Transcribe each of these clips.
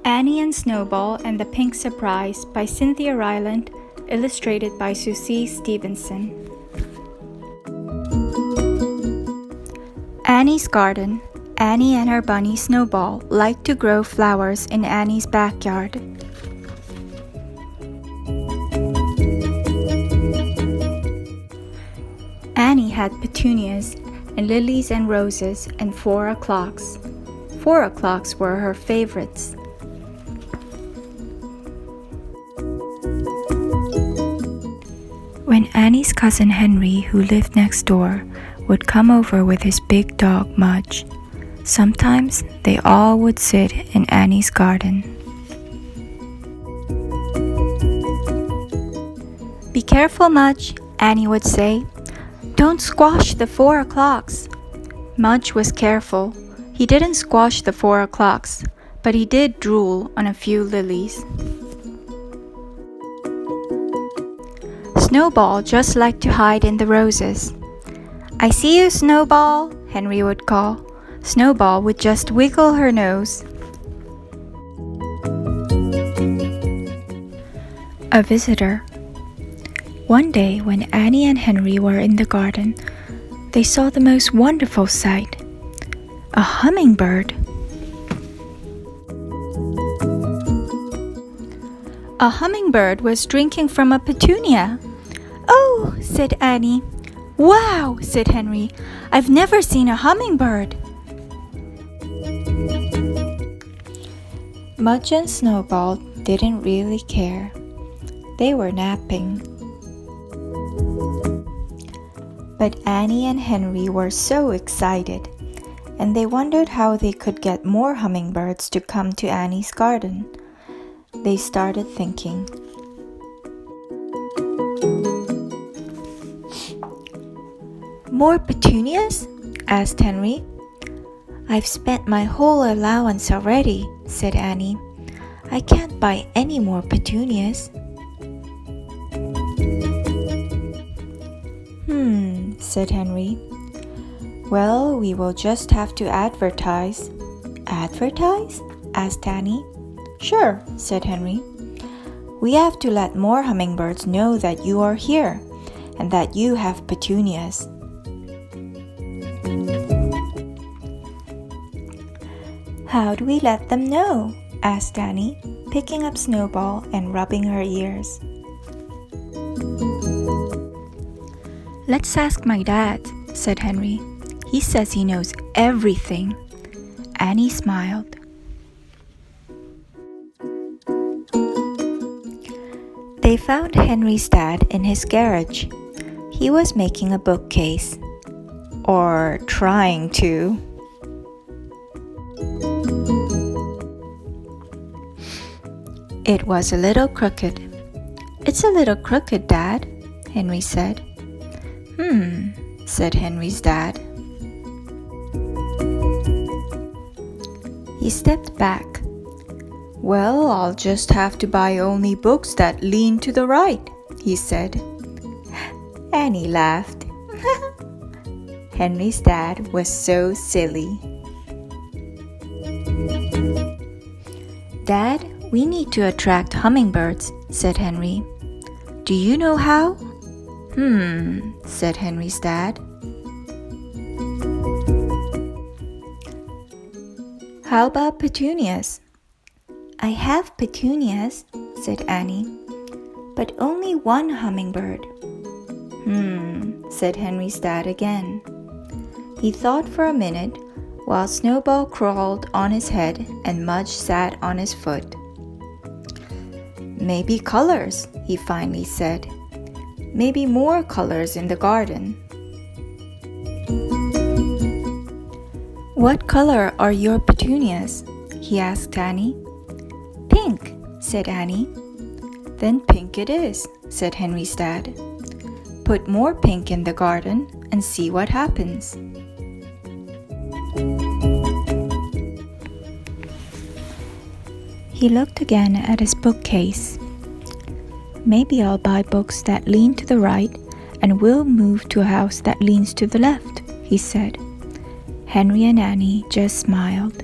Annie and Snowball and the Pink Surprise by Cynthia Ryland, illustrated by Susie Stevenson. Annie's garden. Annie and her bunny Snowball liked to grow flowers in Annie's backyard. Annie had petunias and lilies and roses and 4 o'clocks. 4 o'clocks were her favorites. When Annie's cousin Henry, who lived next door, would come over with his big dog Mudge, sometimes they all would sit in Annie's garden. "Be careful, Mudge," Annie would say. "Don't squash the 4 o'clocks." Mudge was careful. He didn't squash the 4 o'clocks, but he did drool on a few lilies. Snowball just liked to hide in the roses. "I see you, Snowball," Henry would call. Snowball would just wiggle her nose. A visitor. One day when Annie and Henry were in the garden, they saw the most wonderful sight. A hummingbird. A hummingbird was drinking from a petunia. "Oh," said Annie. "Wow," said Henry. "I've never seen a hummingbird." Mudge and Snowball didn't really care. They were napping. But Annie and Henry were so excited, and they wondered how they could get more hummingbirds to come to Annie's garden. They started thinking. "More petunias?" asked Henry. "I've spent my whole allowance already," said Annie. "I can't buy any more petunias." Said Henry. "Well, we will just have to advertise." "Advertise?" asked Annie. "Sure," said Henry. "We have to let more hummingbirds know that you are here and that you have petunias." "How do we let them know?" asked Annie, picking up Snowball and rubbing her ears. "Let's ask my dad," said Henry. "He says he knows everything." Annie smiled. They found Henry's dad in his garage. He was making a bookcase. Or trying to. It was a little crooked. "It's a little crooked, Dad," Henry said. Said Henry's dad. He stepped back. "Well, I'll just have to buy only books that lean to the right," he said. Annie laughed. Henry's dad was so silly. "Dad, we need to attract hummingbirds," said Henry. "Do you know how?" Said Henry's dad. "How about petunias?" "I have petunias," said Annie, "but only one hummingbird." Said Henry's dad again. He thought for a minute while Snowball crawled on his head and Mudge sat on his foot. "Maybe colors," he finally said. "Maybe more colors in the garden." "What color are your petunias?" he asked Annie. "Pink," said Annie. "Then pink it is," said Henry's dad. "Put more pink in the garden and see what happens." He looked again at his bookcase. "Maybe I'll buy books that lean to the right and we'll move to a house that leans to the left," he said. Henry and Annie just smiled.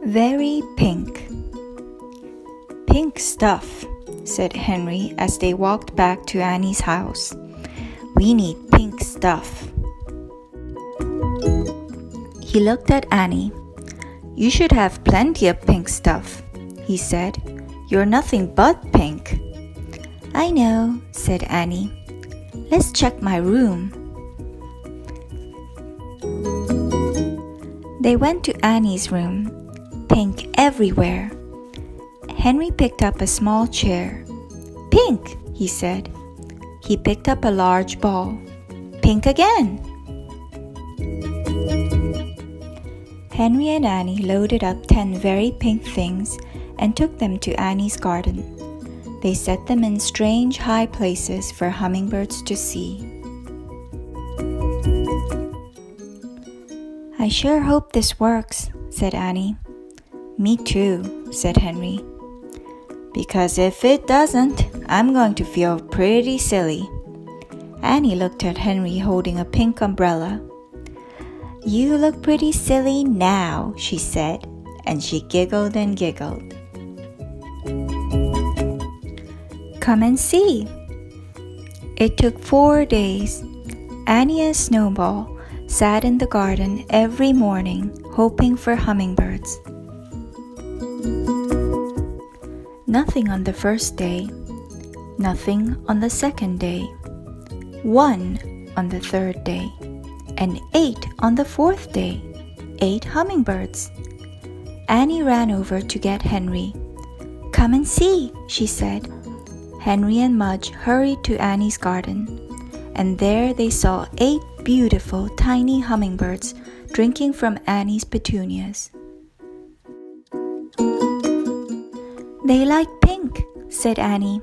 Very pink. Pink stuff, said Henry as they walked back to Annie's house. We need pink stuff. He looked at Annie. You should have plenty of pink stuff, he said. You're nothing but pink. I know, said Annie. Let's check my room. They went to Annie's room. Pink everywhere. Henry picked up a small chair. Pink, he said. He picked up a large ball. Pink again. Henry and Annie loaded up 10 very pink things and took them to Annie's garden. They set them in strange high places for hummingbirds to see. I sure hope this works, said Annie. Me too, said Henry. Because if it doesn't, I'm going to feel pretty silly. Annie looked at Henry holding a pink umbrella. You look pretty silly now, she said, and she giggled and giggled. Come and see. It took 4 days. Annie and Snowball sat in the garden every morning hoping for hummingbirds. Nothing on the first day, nothing on the second day, 1 on the third day, and 8 on the fourth day, 8 hummingbirds. Annie ran over to get Henry. Come and see, she said. Henry and Mudge hurried to Annie's garden, and there they saw 8 beautiful tiny hummingbirds drinking from Annie's petunias. They like pink, said Annie.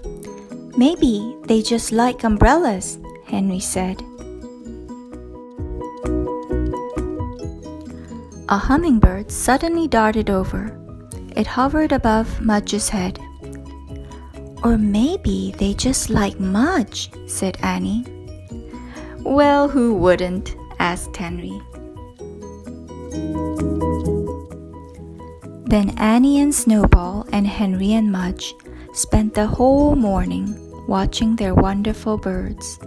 Maybe they just like umbrellas, Henry said. A hummingbird suddenly darted over. It hovered above Mudge's head. Or maybe they just like Mudge, said Annie. Well, who wouldn't? Asked Henry. Then Annie and Snowball and Henry and Mudge spent the whole morning watching their wonderful birds.